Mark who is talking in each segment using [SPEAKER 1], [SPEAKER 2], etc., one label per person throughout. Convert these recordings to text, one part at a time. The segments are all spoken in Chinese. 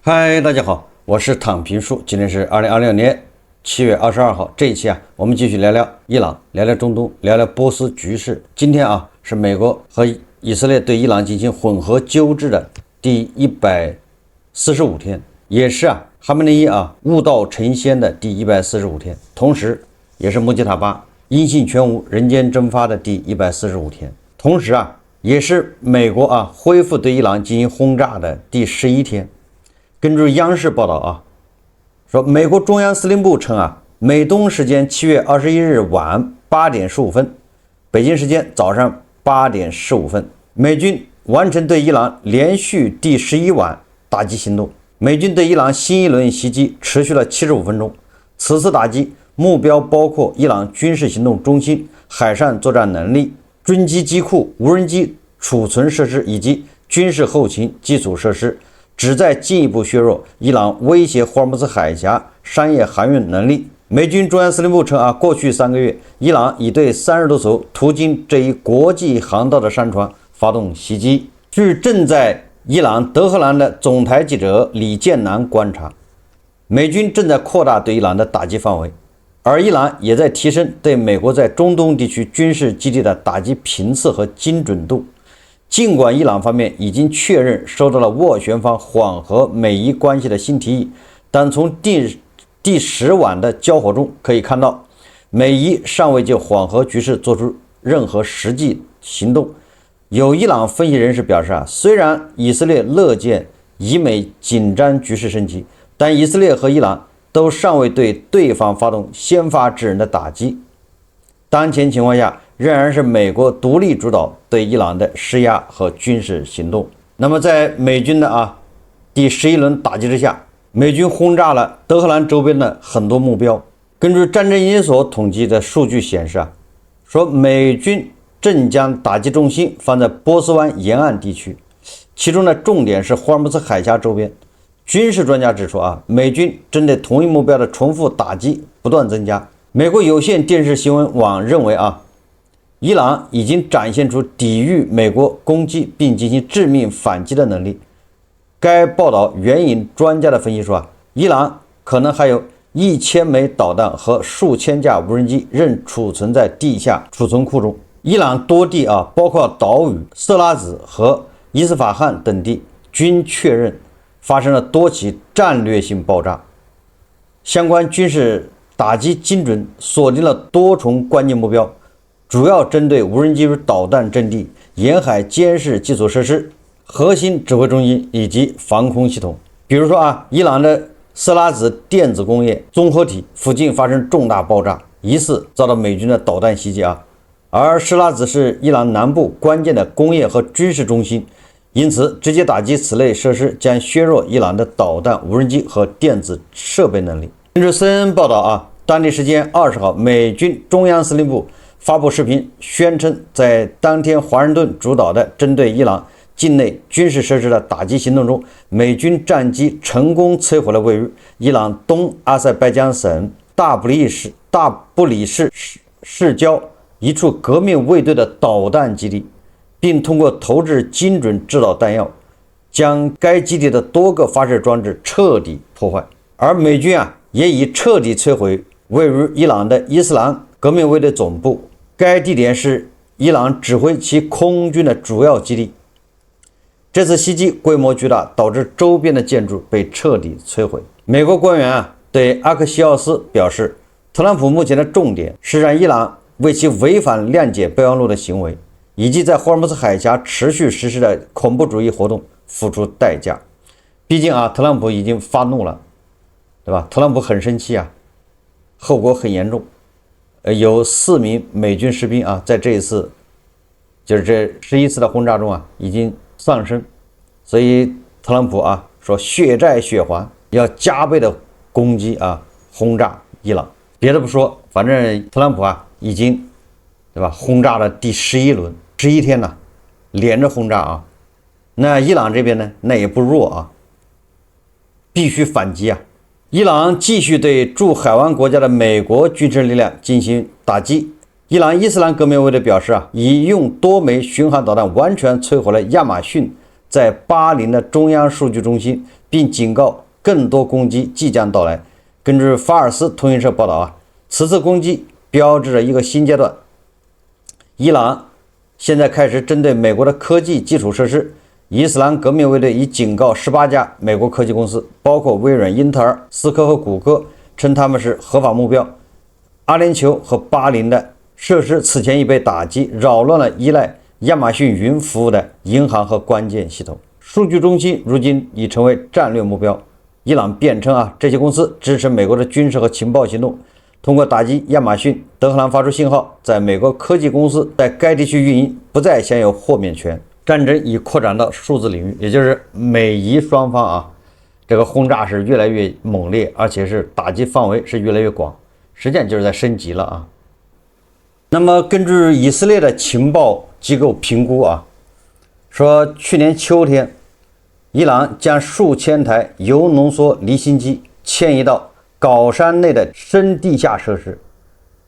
[SPEAKER 1] 嗨，大家好，我是躺平叔，今天是2026年7月22号。这一期我们继續聊聊伊朗，聊聊中東，聊聊波斯局勢。今天是美國和以色列對伊朗進行混合糾治的第145天，也是哈梅內伊悟道成仙的第145天，同時也是穆吉塔巴音信全無、人間蒸發的第145天，同時也是美國恢復對伊朗進行轟炸的第11天。根據央視報道說美國中央司令部稱美東時間7月21日晚8點15分，北京時間早上8點15分，美軍完成對伊朗連續第11晚打擊行動。美軍對伊朗新一輪襲擊持續了75分鐘，此次打擊目標包括伊朗軍事行動中心、海上作戰能力、軍機機庫、無人機儲存設施以及軍事後勤基礎設施，旨在進一步削弱伊朗威脅霍爾木茲海峽商業航運能力。美軍中央司令部稱過去3個月，伊朗已對30多艘途經這一國際航道的商船發動襲擊。據正在伊朗德黑蘭的總台記者李建南觀察，美軍正在擴大對伊朗的打擊範圍，而伊朗也在提升對美國在中東地區軍事基地的打擊頻次和精準度。儘管伊朗方面已經確認收到了斡旋方緩和美伊關係的新提議，但從第10晚的交火中可以看到，美伊尚未就緩和局勢做出任何實際行動。有伊朗分析人士表示雖然以色列樂見以美緊張局勢升級，但以色列和伊朗都尚未對對方發動先發制人的打擊。當前情況下，仍然是美國獨立主導對伊朗的施壓和軍事行動。那麼在美軍的第11輪打擊之下，美軍轟炸了德黑蘭周邊的很多目標。根據戰爭研究所統計的數據顯示說美軍正將打擊重心放在波斯灣沿岸地區，其中的重點是霍爾木茲海峽周邊。軍事專家指出美軍針對同一目標的重複打擊不斷增加。美國有線電視新聞網認為伊朗已經展現出抵禦美國攻擊並進行致命反擊的能力。該報道援引專家的分析說伊朗可能還有1000枚導彈和數千架無人機仍儲存在地下儲存庫中。伊朗多地包括島嶼色拉子和伊斯法罕等地均確認發生了多起戰略性爆炸。相關軍事打擊精準鎖定了多重關鍵目標，主要針對無人機導彈陣地、沿海監視基礎設施、核心指揮中心以及防空系統。比如說伊朗的色拉子電子工業綜合體附近發生重大爆炸，疑似遭到美軍的導彈襲擊而色拉子是伊朗南部關鍵的工業和軍事中心，因此直接打擊此類設施將削弱伊朗的導彈、無人機和電子設備能力。根據 CNN 報道當地時間20號，美軍中央司令部發布視頻宣稱，在當天華盛頓主導的針對伊朗境內軍事設施的打擊行動中，美軍戰機成功摧毀了位於伊朗東阿塞拜疆省大布里市市郊一處革命衛隊的導彈基地，並通過投擲精準制導彈藥，將該基地的多個發射裝置徹底破壞。而美軍也已徹底摧毀位於伊朗的伊斯蘭革命衛隊總部，該地點是伊朗指揮其空軍的主要基地。這次襲擊規模巨大，導致周邊的建築被徹底摧毀。美國官員對阿克西奧斯表示，特朗普目前的重點是讓伊朗為其違反諒解備忘錄的行為，以及在霍爾木茲海峽持續實施的恐怖主義活動付出代價。畢竟特朗普已經發怒了，對吧？特朗普很生氣後果很嚴重。有4名美軍士兵在這一次就是這11次的轟炸中已經喪生，所以特朗普說血債血還，要加倍的攻擊轟炸伊朗。別的不說，反正特朗普已經對吧轟炸了第11輪，11天了，連着轟炸那伊朗這邊呢，那也不弱必須反擊伊朗繼續對駐海灣國家的美國軍事力量進行打擊。伊朗伊斯蘭革命衛隊表示已用多枚巡航導彈完全摧毀了亞馬遜在巴林的中央數據中心、並警告更多攻擊即將到來。根據法尔斯通讯社報道啊，此次攻擊標誌着一個新階段。伊朗現在開始針對美國的科技基礎設施。伊斯蘭革命衛隊已警告18家美國科技公司，包括微軟、英特爾、思科和谷歌，稱他們是合法目標。阿聯酋和巴林的設施此前已被打擊，擾亂了依賴亞馬遜雲服務的銀行和關鍵系統。數據中心如今已成為戰略目標。伊朗辯稱這些公司支持美國的軍事和情報行動，通過打擊亞馬遜、德黑蘭發出信號，在美國科技公司在該地區運營不再享有豁免權。戰爭已擴展到數字領域，也就是美伊雙方這個轟炸是越來越猛烈，而且是打擊範圍是越來越廣，實際上就是在升級了。那麼根據以色列的情報機構評估說去年秋天，伊朗將數千台鈾濃縮離心機遷移到高山內的深地下設施，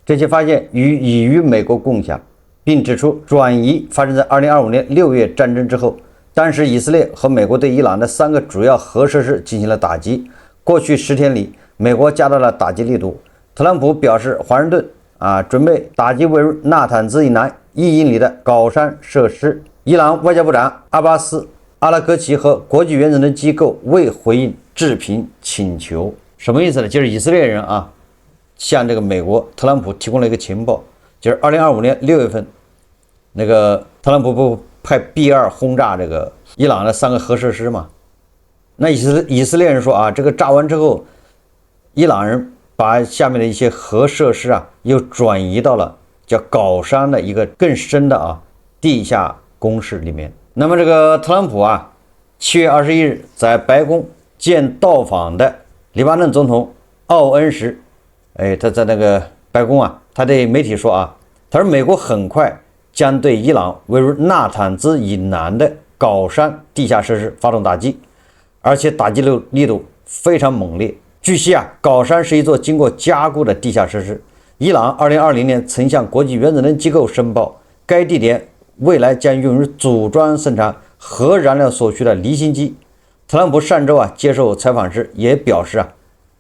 [SPEAKER 1] 這些發現已與美國共享。並指出，轉移發生在2025年6月戰爭之後，當時以色列和美國對伊朗的3個主要核設施進行了打擊。過去10天裡，美國加大了打擊力度。特朗普表示，華盛頓準備打擊位於納坦茲以南1英里的高山設施。伊朗外交部長阿巴斯·阿拉格齊和國際原子能機構未回應置評請求。什麼意思呢？就是以色列人向這個美國特朗普提供了一個情報，就是2025年6月份。那個特朗普不派 B-2轟炸這個伊朗的3個核設施嘛？那以色列人說這個炸完之後，伊朗人把下面的一些核設施又轉移到了叫高山的一個更深的地下工事裡面。那麼這個特朗普7月21日在白宮見到訪的黎巴嫩總統奧恩時，他在那個白宮他對媒體說他說美國很快將對伊朗位于納坦茲以南的高山地下設施發動打擊，而且打擊力度非常猛烈。據悉高山是一座經過加固的地下設施。伊朗2020年曾向國際原子能機構申報，該地點未來將用於組裝生產核燃料所需的離心機。特朗普上周接受採訪時也表示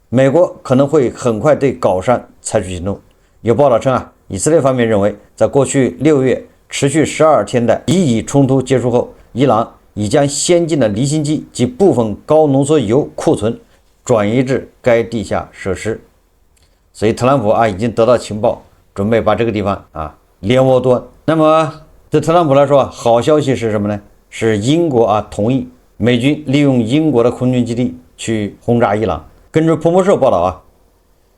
[SPEAKER 1] 美國可能會很快對高山採取行動。有報道稱以色列方面認為，在過去6月持續12天的以以衝突結束後，伊朗已將先進的離心機及部分高濃縮鈾庫存轉移至該地下設施。所以特朗普已經得到情報，準備把這個地方連窩端。那麼對特朗普來說，好消息是什麼呢？是英國同意美軍利用英國的空軍基地去轟炸伊朗。根據彭博社報道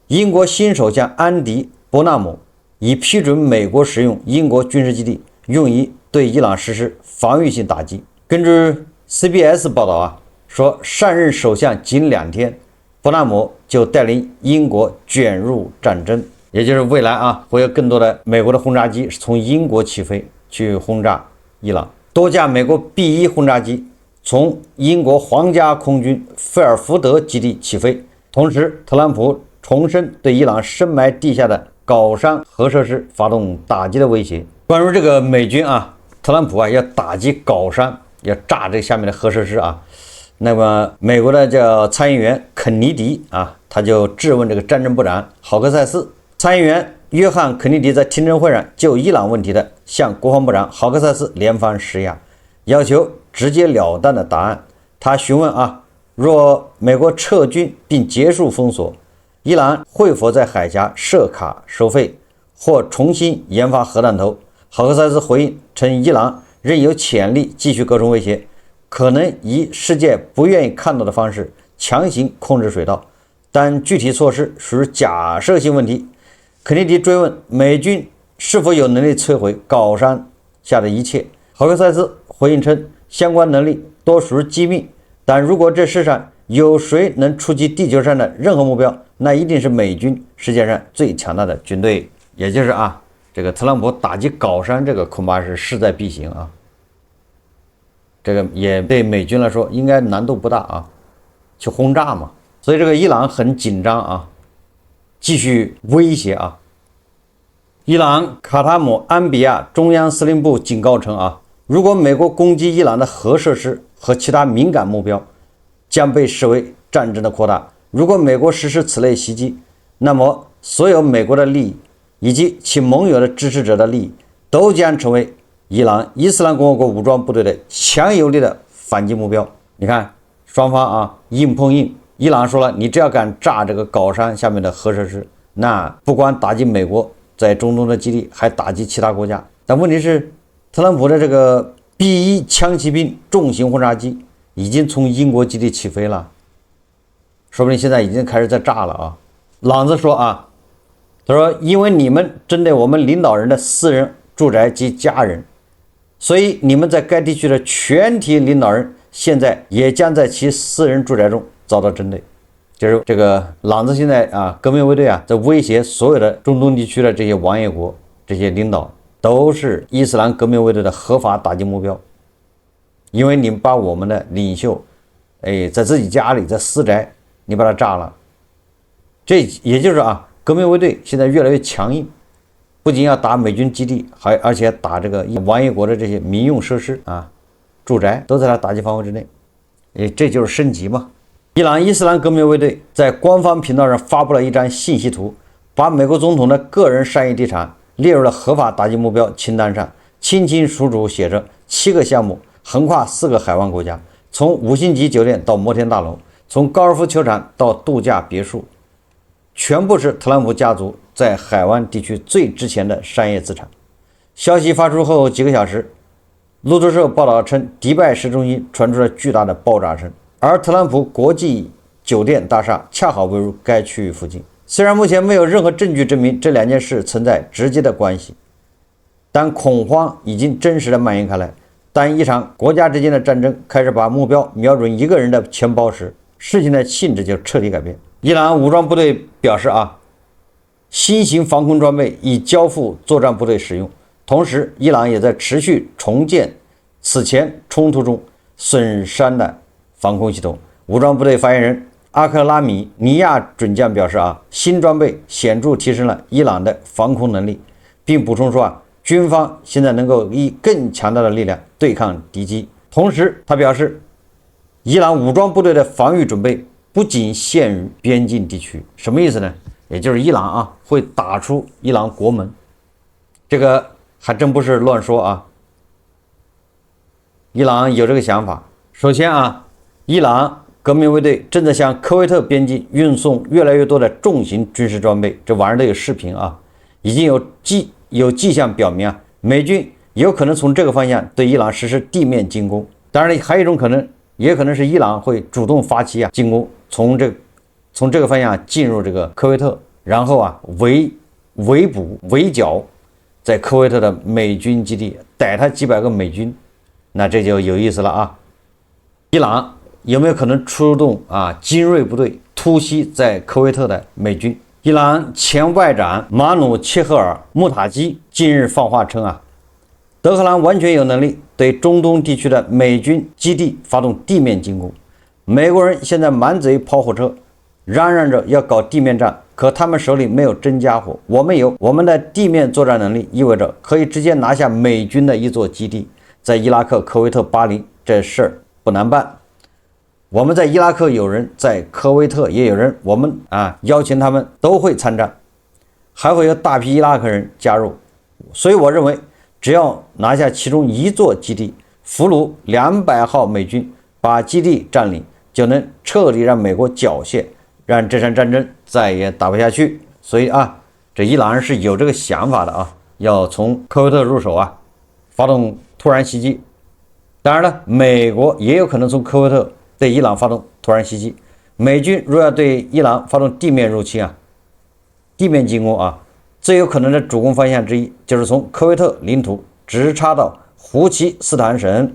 [SPEAKER 1] 英國新首相安迪·伯納姆已批准美國使用英國軍事基地，用於對伊朗實施防禦性打擊。根據 CBS 報道說上任首相僅2天，伯納姆就帶領英國捲入戰爭，也就是未來會有更多的美國的轟炸機從英國起飛去轟炸伊朗。多架美國 B-1轟炸機從英國皇家空軍菲爾福德基地起飛。同時，特朗普重申對伊朗深埋地下的高山核設施發動打擊的威脅。關於這個美軍特朗普要打擊高山，要炸這下面的核設施那麼美國的叫參議員肯尼迪他就質問這個戰爭部長豪克塞斯。參議員約翰肯尼迪在聽證會上就伊朗問題的向國防部長豪克塞斯連番施壓，要求直截了當的答案。他詢問若美國撤軍並結束封鎖，伊朗會否在海峽設卡收費或重新研發核彈頭？豪克塞斯回應稱，伊朗仍有潛力繼續構成威脅，可能以世界不願意看到的方式強行控制水道，但具體措施屬於假設性問題。肯尼迪追問美軍是否有能力摧毀高山下的一切，豪克塞斯回應稱，相關能力多屬於機密，但如果這世上有誰能觸及地球上的任何目標，那一定是美軍，世界上最強大的軍隊。也就是這個特朗普打擊高山，這個恐怕是勢在必行這個也對美軍來說應該難度不大去轟炸嘛。所以這個伊朗很緊張繼續威脅伊朗卡塔姆安比亞中央司令部警告稱如果美國攻擊伊朗的核設施和其他敏感目標，將被視為戰爭的擴大。如果美國實施此類襲擊，那麼所有美國的利益以及其盟友的支持者的利益都將成為伊朗伊斯蘭共和國武装部队的强有力的反擊目標。你看双方啊硬碰硬，伊朗说了，你只要敢炸这個高山下面的核設施，那不光打擊美國在中東的基地，還打擊其他國家。但問題是，特朗普的這個 B-1槍騎兵重型轟炸機已經從英國基地起飛了，說不定現在已經開始在炸了啊。朗子說啊，他說因為你們針對我們領導人的私人住宅及家人，所以你們在該地區的全體領導人現在也將在其私人住宅中遭到針對。就是這個朗子現在啊，革命衛隊啊，在威脅所有的中東地區的這些王爺國，這些領導都是伊斯蘭革命衛隊的合法打擊目標，因為你們把我們的領袖，在自己家裡，在私宅，你把它炸了。這也就是啊，革命衛隊現在越來越強硬，不僅要打美軍基地，而且打這個王爺國的這些民用設施啊，住宅都在他打擊範圍之內。這就是升級嘛。伊朗伊斯蘭革命衛隊在官方頻道上發布了一張信息圖，把美國總統的個人商業地產列入了合法打擊目標清單上，清清楚楚寫着7個項目，橫跨4個海灣國家，從5星級酒店到摩天大樓，從高爾夫球場到度假別墅，全部是特朗普家族在海灣地區最值錢的商業資產。消息發出後幾個小時，路透社報道稱，迪拜市中心傳出了巨大的爆炸聲，而特朗普國際酒店大廈恰好位於該區域附近。雖然目前沒有任何證據證明這兩件事存在直接的關係，但恐慌已經真實的蔓延開來。當一場國家之間的戰爭開始把目標瞄準一個人的錢包時，事情的性質就徹底改變。伊朗武裝部隊表示啊，新型防空裝備已交付作戰部隊使用，同時伊朗也在持續重建此前衝突中損傷的防空系統。武裝部隊發言人阿克拉米尼亞准將表示啊，新裝備顯著提升了伊朗的防空能力，並補充說啊，軍方現在能夠以更強大的力量對抗敵機。同時他表示，伊朗武裝部隊的防禦準備不僅限於邊境地區。什麼意思呢？也就是伊朗啊會打出伊朗國門，這個還真不是亂說啊，伊朗有這個想法。首先啊，伊朗革命衛隊正在向科威特邊境運送越來越多的重型軍事裝備，這網上都有視頻啊，已經有跡象表明啊，美軍有可能從這個方向對伊朗實施地面進攻。當然還有一種可能，也可能是伊朗會主動發起進攻，從這個方向進入這個科威特，然後啊圍捕圍剿在科威特的美軍基地，逮他幾百個美軍，那這就有意思了啊。伊朗有沒有可能出動啊精銳部隊突襲在科威特的美軍？伊朗前外長馬努切赫爾穆塔基近日放话稱啊，德黑蘭完全有能力對中東地區的美軍基地發動地面進攻。美國人現在滿嘴跑火車，嚷嚷着要搞地面戰，可他們手裡沒有真家伙。我們有，我們的地面作戰能力意味着可以直接拿下美軍的一座基地，在伊拉克科威特巴林，這事兒不難辦。我們在伊拉克有人，在科威特也有人，我們邀請他們都會參戰，還會有大批伊拉克人加入。所以我認為，只要拿下其中一座基地，俘虜200號美軍，把基地佔領，就能徹底讓美國繳械，讓這場戰爭再也打不下去。所以啊，這伊朗人是有這個想法的啊，要從科威特入手啊，發動突然襲擊。當然了，美國也有可能從科威特對伊朗發動突然襲擊。美軍若要對伊朗發動地面入侵啊，地面進攻啊，最有可能的主攻方向之一就是從科威特領土直插到胡奇斯坦省。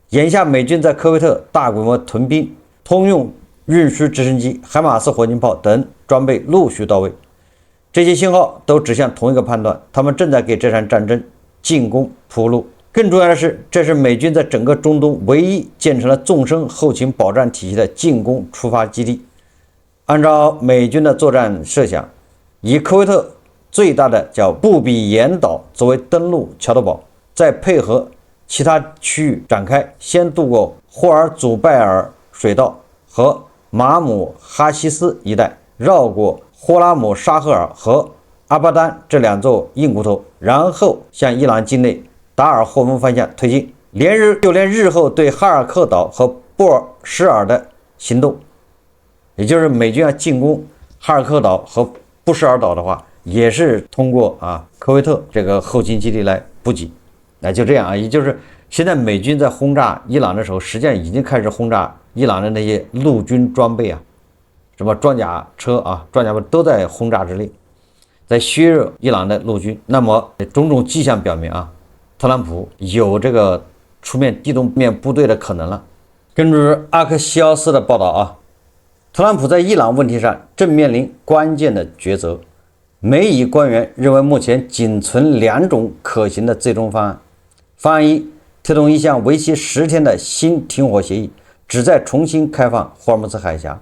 [SPEAKER 1] 眼下美軍在科威特大規模屯兵，通用運輸直升機、海馬斯火箭炮等裝備陸續到位，這些信號都指向同一個判斷，他們正在給這場戰爭進攻鋪路。更重要的是，這是美軍在整個中東唯一建成了縱深後勤保障體系的進攻出發基地。按照美軍的作戰設想，以科威特最大的叫布比岩島作為登陸桥頭堡，再配合其他區域展開，先渡過霍爾祖拜尔水道和馬姆哈西斯一帶，繞過霍拉姆沙赫尔和阿巴丹這2座硬骨頭，然後向伊朗境内达尔霍温方向推进。连日后对哈尔克岛和布尔什尔的行动，也就是美军要进攻哈尔克岛和布什尔岛的话，也是通过科威特这个后勤基地来补给。那就这样也就是现在美军在轰炸伊朗的时候，實際上已經開始轟炸伊朗的那些陸軍裝備什麼裝甲車裝甲都在轟炸之列，在削弱伊朗的陸軍。那麼種種跡象表明特朗普有這個出面地動面部隊的可能了。根據阿克西奧斯的報道特朗普在伊朗問題上正面臨關鍵的抉擇。美以官員認為目前僅存2種可行的最終方案。方案1，推動一項為期10天的新停火協議，旨在重新開放霍爾木茲海峽。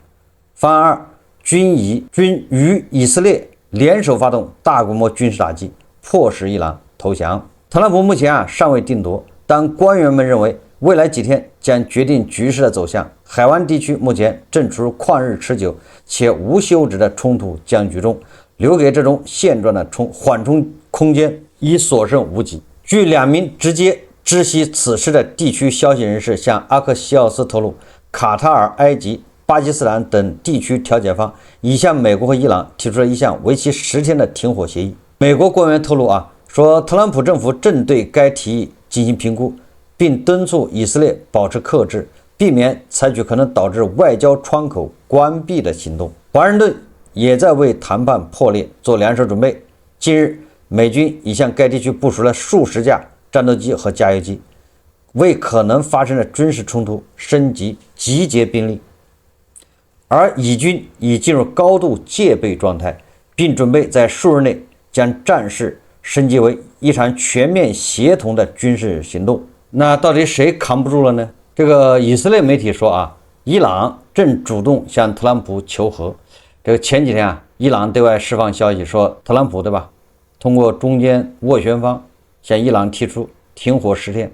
[SPEAKER 1] 方案2，均與以色列聯手發動大規模軍事打擊，迫使伊朗投降。特朗普目前尚未定奪，但官員們認為未來幾天將決定局勢的走向。海灣地區目前正處於曠日持久且無休止的衝突僵局中，留給這種現狀的緩衝空間已所剩無幾。據2名直接知悉此事的地區消息人士向阿克西奧斯透露，卡塔爾、埃及、巴基斯坦等地區調解方已向美國和伊朗提出了一項為期10天的停火協議。美國官員透露說特朗普政府正對該提議進行評估，並敦促以色列保持克制，避免採取可能導致外交窗口關閉的行動。華盛頓也在為談判破裂做兩手準備。近日，美軍已向該地區部署了數十架戰鬥機和加油機，為可能發生的軍事衝突升級集結兵力。而以軍已進入高度戒備狀態，並準備在數日內將戰事升級為一場全面協同的軍事行動。那到底誰扛不住了呢？這個以色列媒體說伊朗正主動向特朗普求和。這個前幾天伊朗對外釋放消息說，特朗普對吧，通過中間斡旋方向伊朗提出停火10天。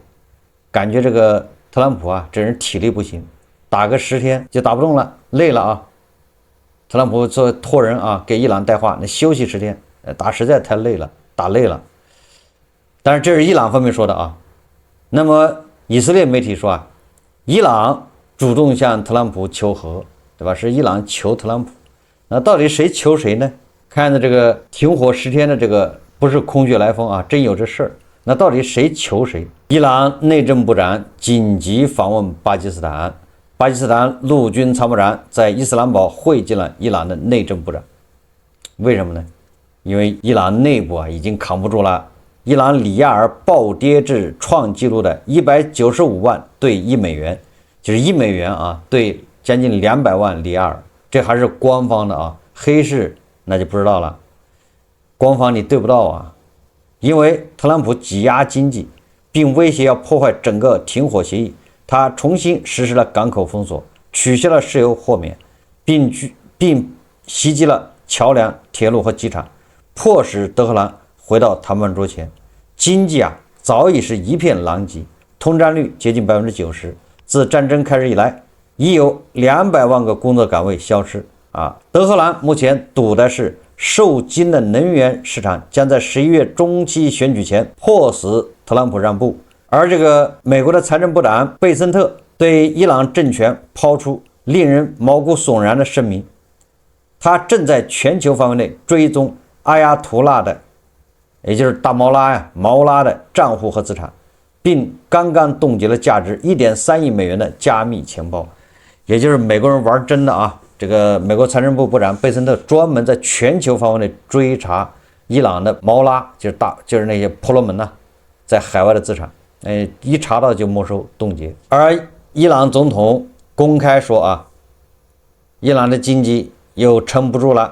[SPEAKER 1] 感覺這個特朗普這人體力不行，打個10天就打不動了，累了特朗普做托人給伊朗帶話，那休息10天，打實在太累了，打累了。但是這是伊朗方面說的那麼以色列媒體說伊朗主動向特朗普求和，對吧？是伊朗求特朗普。那到底誰求誰呢？看着這個停火10天的這個不是空穴來風真有這事兒。那到底誰求誰？伊朗內政部長緊急訪問巴基斯坦，巴基斯坦陸軍參謀長在伊斯蘭堡會見了伊朗的內政部長。為什麼呢？因為伊朗內部已經扛不住了。伊朗里亞爾暴跌至創紀錄的195萬對1美元，就是1美元對將近200萬里亞爾，這還是官方的黑市那就不知道了。官方你對不到因為特朗普擠壓經濟，並威脅要破壞整個停火協議，他重新實施了港口封鎖，取消了石油豁免，並襲擊了橋樑、鐵路和機場，迫使德黑蘭回到談判桌前。經濟早已是一片狼藉，通脹率接近90%。自戰爭開始以來，已有200萬個工作崗位消失德黑蘭目前賭的是受驚的能源市場將在11月中期選舉前迫使特朗普讓步。而這個美國的財政部長貝森特對伊朗政權拋出令人毛骨悚然的聲明，他正在全球範圍內追蹤阿亞圖拉的，也就是大毛拉的賬戶和資產，並剛剛凍結了價值1.3億美元的加密錢包。也就是美國人玩真的這個美國財政部部長貝森特專門在全球範圍內追查伊朗的毛拉，就是那些婆羅門在海外的資產，一查到就沒收凍結。而伊朗總統公開說伊朗的經濟又撐不住了，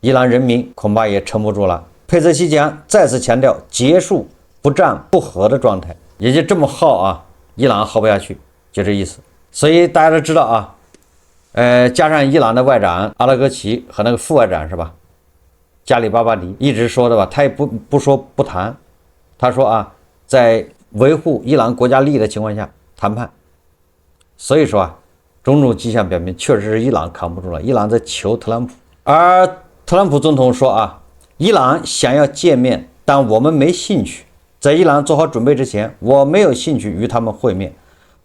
[SPEAKER 1] 伊朗人民恐怕也撐不住了。佩澤西將再次強調結束不戰不和的狀態，也就這麼耗伊朗耗不下去，就這意思。所以大家都知道加上伊朗的外長阿拉格齊和那個副外長是吧，加里巴巴迪一直說的吧，他也不說不談，他說在維護伊朗國家利益的情況下談判。所以說種種跡象表明，確實是伊朗扛不住了，伊朗在求特朗普。而特朗普总統說啊，伊朗想要見面，但我們沒興趣。在伊朗做好準備之前，我沒有興趣與他們會面。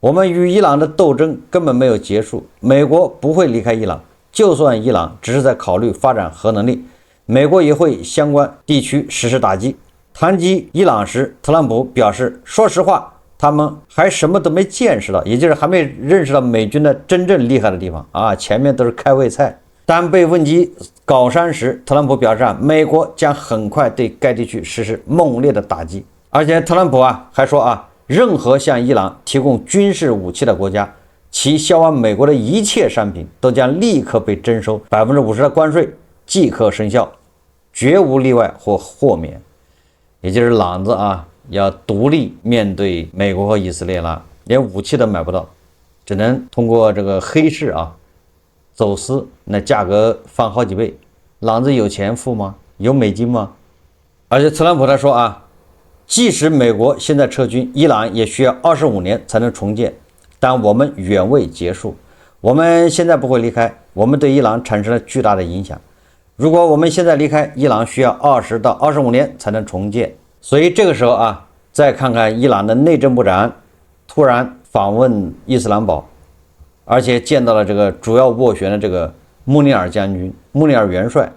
[SPEAKER 1] 我們與伊朗的鬥爭根本沒有結束，美國不會離開伊朗。就算伊朗只是在考慮發展核能力，美國也會相關地區實施打擊。談及伊朗時，特朗普表示，說實話，他們還什麼都沒見識到，也就是還沒認識到美軍的真正厲害的地方啊，前面都是開胃菜。當被問及高山時，特朗普表示美國將很快對該地區實施猛烈的打擊。而且特朗普還說任何向伊朗提供軍事武器的國家，其销往美國的一切商品都將立刻被徵收50%的關稅，即刻生效，絕無例外或豁免。也就是朗子要獨立面對美國和以色列了，連武器都買不到，只能通過這個黑市走私，那價格翻好幾倍。朗子有錢付嗎？有美金嗎？而且特朗普他說即使美國現在撤軍，伊朗也需要25年才能重建，但我們遠未結束。我們現在不會離開，我們對伊朗產生了巨大的影響。如果我們現在離開，伊朗需要20到25年才能重建。所以這個時候再看看伊朗的內政部長突然訪問伊斯蘭堡，而且見到了這個主要斡旋的這個穆尼爾將軍、穆尼爾元帥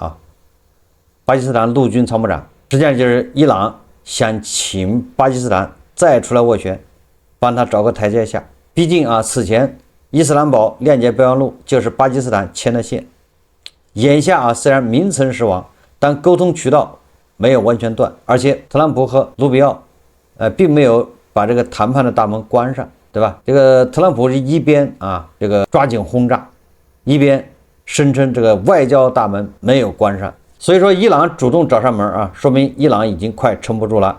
[SPEAKER 1] 巴基斯坦陸軍參謀長，實際上就是伊朗想請巴基斯坦再出來斡旋，幫他找個台階下。畢竟此前伊斯蘭堡諒解備忘錄就是巴基斯坦牽的線。眼下雖然名存實亡，但溝通渠道沒有完全斷，而且特朗普和盧比奧並沒有把這個談判的大門關上，對吧？這個特朗普是一邊這個抓緊轟炸，一邊聲稱這個外交大門沒有關上。所以說伊朗主動找上門說明伊朗已經快撐不住了。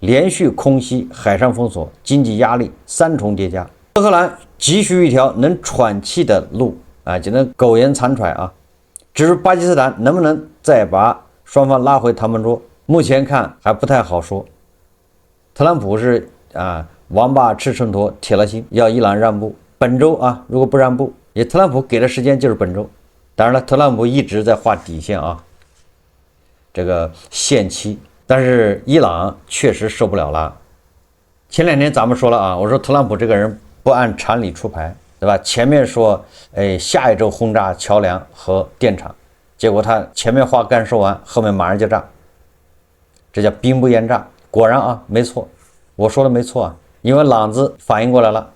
[SPEAKER 1] 連續空袭、海上封鎖、經濟壓力三重疊加，德黑蘭急需一條能喘氣的路只能苟延殘喘至於巴基斯坦能不能再把雙方拉回談判桌，目前看還不太好說。特朗普是王八吃秤砣，铁了心要伊朗让步。本周如果不让步，也特朗普给的时间就是本周。当然了，特朗普一直在画底線这個限期，但是伊朗確實受不了了。前2天咱們說了我說特朗普這個人不按常理出牌，對吧？前面說下一周轟炸橋樑和電廠，結果他前面話剛說完，後面馬上就炸，這叫兵不厭詐。果然沒錯，我說的沒錯因為朗子反應過來了，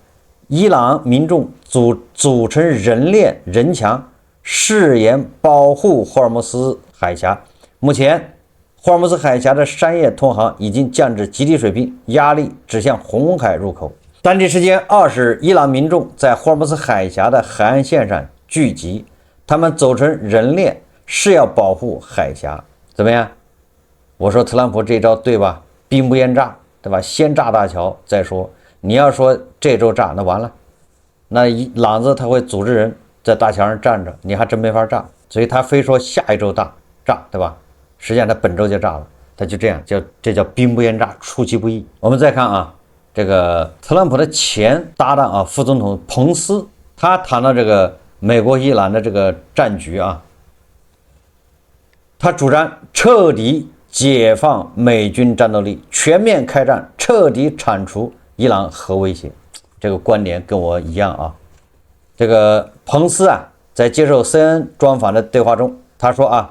[SPEAKER 1] 伊朗民眾組成人鏈人牆，誓言保護霍爾木茲海峽。目前霍爾木茲海峽的商業通航已經降至極低水平，壓力指向紅海入口。當地時間20日，伊朗民眾在霍爾木茲海峽的海岸線上聚集，他們走成人鏈，誓要保護海峽。怎麼樣？我說特朗普這招對吧？兵不厭詐，對吧？先炸大橋再說。你要說這周炸，那完了，那朗子他會組織人在大橋上站着，你還真沒法炸。所以他非說下一周炸，對吧？實際上他本周就炸了，他就這樣這叫兵不厭詐，出其不意。我們再看這個特朗普的前搭檔副總統彭斯，他談到這個美國伊朗的這個戰局他主張徹底解放美軍戰鬥力，全面開戰，徹底鏟除伊朗核威脅。這個觀點跟我一樣這個彭斯在接受 CNN 專訪的對話中，他說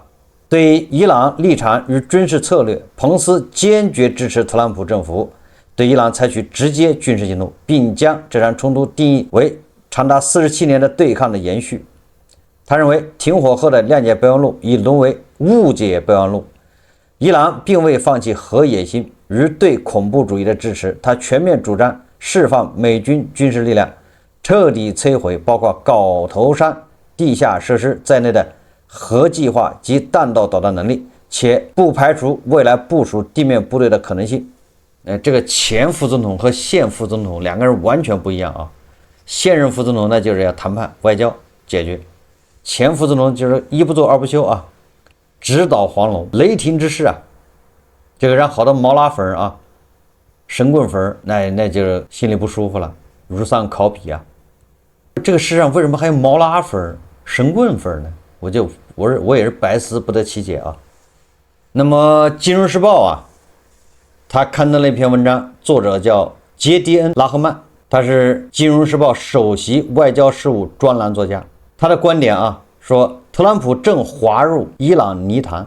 [SPEAKER 1] 對伊朗立場與軍事策略，彭斯堅決支持特朗普政府對伊朗採取直接軍事行動，並將這場衝突定義為長達47年的對抗的延續。他認為停火後的諒解備忘錄已淪為誤解備忘錄。伊朗並未放棄核野心與對恐怖主義的支持，他全面主張釋放美軍軍事力量，徹底摧毀包括鎬頭山地下設施在內的核計劃及彈道導彈能力，且不排除未來部署地面部隊的可能性。這個前副總統和現副總統兩個人完全不一樣現任副總統那就是要談判外交解決，前副总統就是一不做二不休直搗黃龍，雷霆之勢這個讓好多毛拉粉神棍粉那就是心裡不舒服了，如喪考妣這個世上為什麼還有毛拉粉、神棍粉呢？我也是百思不得其解啊。那麼《金融時報》啊，他刊登了一篇文章，作者叫杰迪恩·拉赫曼，他是《金融时報》首席外交事務專欄作家。他的觀點啊，說特朗普正滑入伊朗泥潭，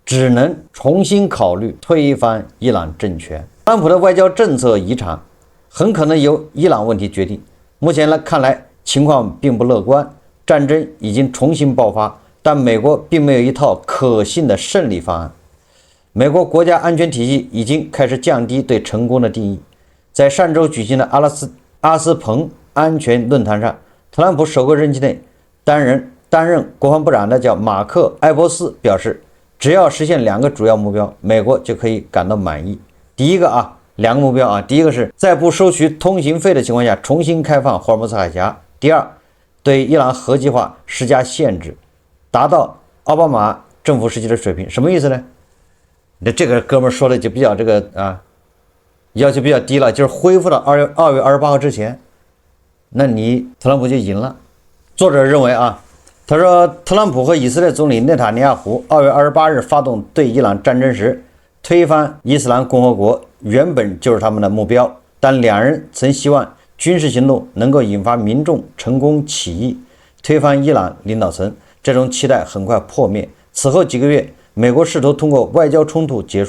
[SPEAKER 1] 只能重新考慮推翻伊朗政權。特朗普的外交政策遗產很可能由伊朗問題決定。目前看來情況並不樂觀，戰爭已經重新爆發，但美國並沒有一套可信的勝利方案。美國國家安全體系已經開始降低對成功的定義。在上周舉行的阿斯彭安全論壇上，特朗普首個任期內擔任國防部長的叫馬克·埃博斯表示，只要實現2個主要目標，美國就可以感到滿意。第一個2個目標第一個是在不收取通行費的情況下重新開放霍爾木茲海峽。第二，對伊朗核計劃施加限制，達到奧巴馬政府時期的水平。什麼意思呢？那這個哥們說的就比較要求比較低了，就是恢復到2月28號之前，那你特朗普就贏了。作者認為他說特朗普和以色列總理內塔尼亞胡2月28日發動對伊朗戰爭時，推翻伊斯蘭共和國原本就是他們的目標，但兩人曾希望軍事行動能夠引發民眾成功起義，推翻伊朗領導層。這種期待很快破滅。此後幾個月，美國試圖通過外交結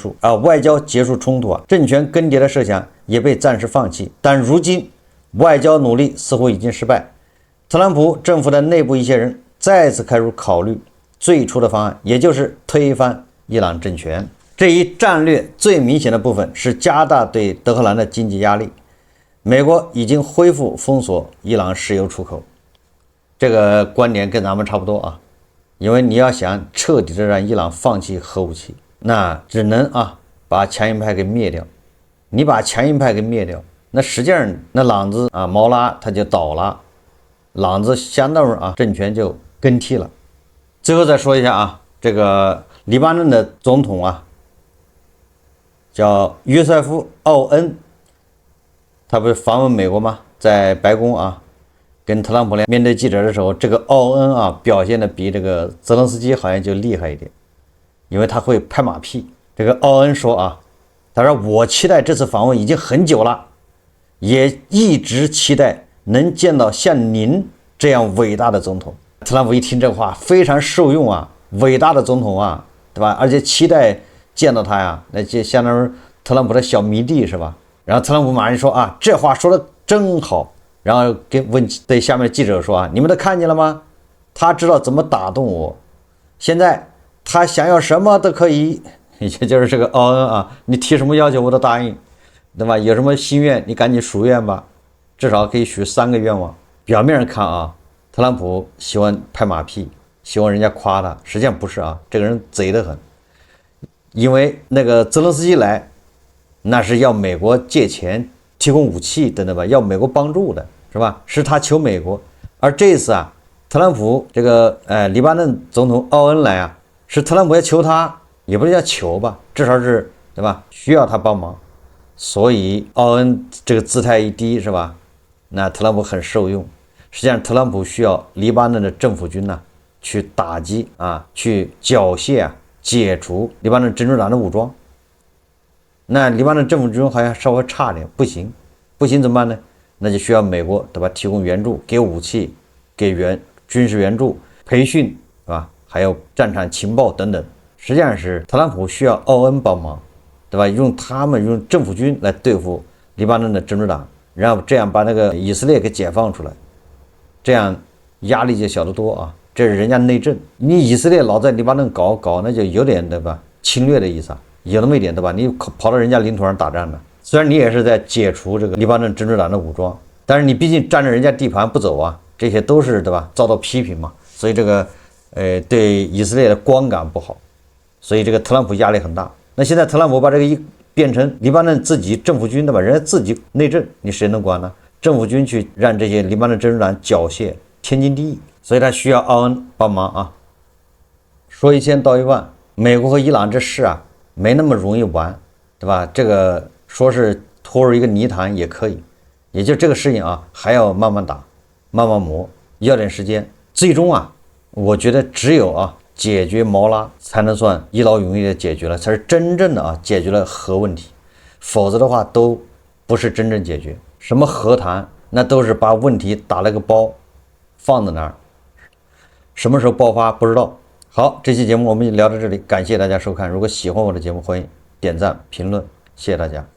[SPEAKER 1] 束衝突政權更迭的設想也被暫時放棄。但如今外交努力似乎已經失敗，特朗普政府的內部一些人再次開始考慮最初的方案，也就是推翻伊朗政權。這一戰略最明顯的部分是加大對德黑蘭的經濟壓力。美國已經恢復封鎖伊朗石油出口，這個觀點跟咱們差不多因為你要想徹底的讓伊朗放棄核武器，那只能把强硬派給滅掉。你把强硬派給滅掉，那實際上那朗子毛拉他就倒了，朗子相当于政權就更替了。最後再說一下這個黎巴嫩的總統叫約瑟夫·奧恩，他不是訪問美國嗎？在白宮跟特朗普面對記者的時候，這個奧恩表現的比這個澤連斯基好像就厲害一點，因為他會拍馬屁。這個奧恩說他說我期待這次訪問已經很久了，也一直期待能見到像您這樣偉大的總統。特朗普一聽這話非常受用偉大的總統對吧？而且期待見到他那就相當於特朗普的小迷弟是吧？然後特朗普馬上說這話說的真好。然後對下面的記者說你們都看見了嗎？他知道怎麼打動我，現在他想要什麼都可以，也就是这個奧恩你提什麼要求我都答應，對吧？有什麼心願你趕緊許願吧，至少可以許3個願望。表面上看特朗普喜歡拍馬屁，希望人家誇他，實際上不是這個人賊得很。因為那個澤連斯基來，那是要美國借錢提供武器等等吧，要美國幫助的是吧？是他求美國。而這一次特朗普這個黎巴嫩總統奧恩來是特朗普要求他，也不是叫求吧，至少是对吧？需要他幫忙。所以奧恩這個姿態一低是吧？那特朗普很受用。實際上特朗普需要黎巴嫩的政府軍去打擊去繳械解除黎巴嫩真主党的武裝。那黎巴嫩政府军好像稍微差點，不行怎么辦呢？那就需要美國对吧？提供援助，給武器，給軍事援助，培訓是吧？還有戰場情報等等。實際上是特朗普需要奧恩幫忙，對吧？用政府軍來對付黎巴嫩的真主黨，然後這樣把那個以色列給解放出來，這樣壓力就小得多這是人家內政，你以色列老在黎巴嫩搞，那就有點對吧？侵略的意思有那麼一點对吧？你跑到人家領土上打仗的，雖然你也是在解除這個黎巴嫩真主黨的武裝，但是你畢竟占着人家地盤不走這些都是對吧？遭到批評嘛，所以這個對以色列的觀感不好，所以這個特朗普壓力很大。那現在特朗普把這個一變成黎巴嫩自己政府軍對吧？人家自己內政，你誰能管呢？政府軍去讓這些黎巴嫩真主黨繳械，天經地義，所以他需要奧恩幫忙說一千道一萬，美國和伊朗這事沒那麼容易玩，對吧？這個說是拖入一個泥潭也可以，也就這個事情還要慢慢打。慢慢磨，要點時間。最終啊，我覺得只有解決毛拉才能算一劳永逸的解決了，才是真正的解決了核問題，否則的話都不是真正解決。什麼和談，那都是把問題打了個包放在那兒，什麼時候爆發不知道。好，這期節目我們就聊到這裡，感謝大家收看。如果喜歡我的節目，歡迎點讚評論，謝謝大家。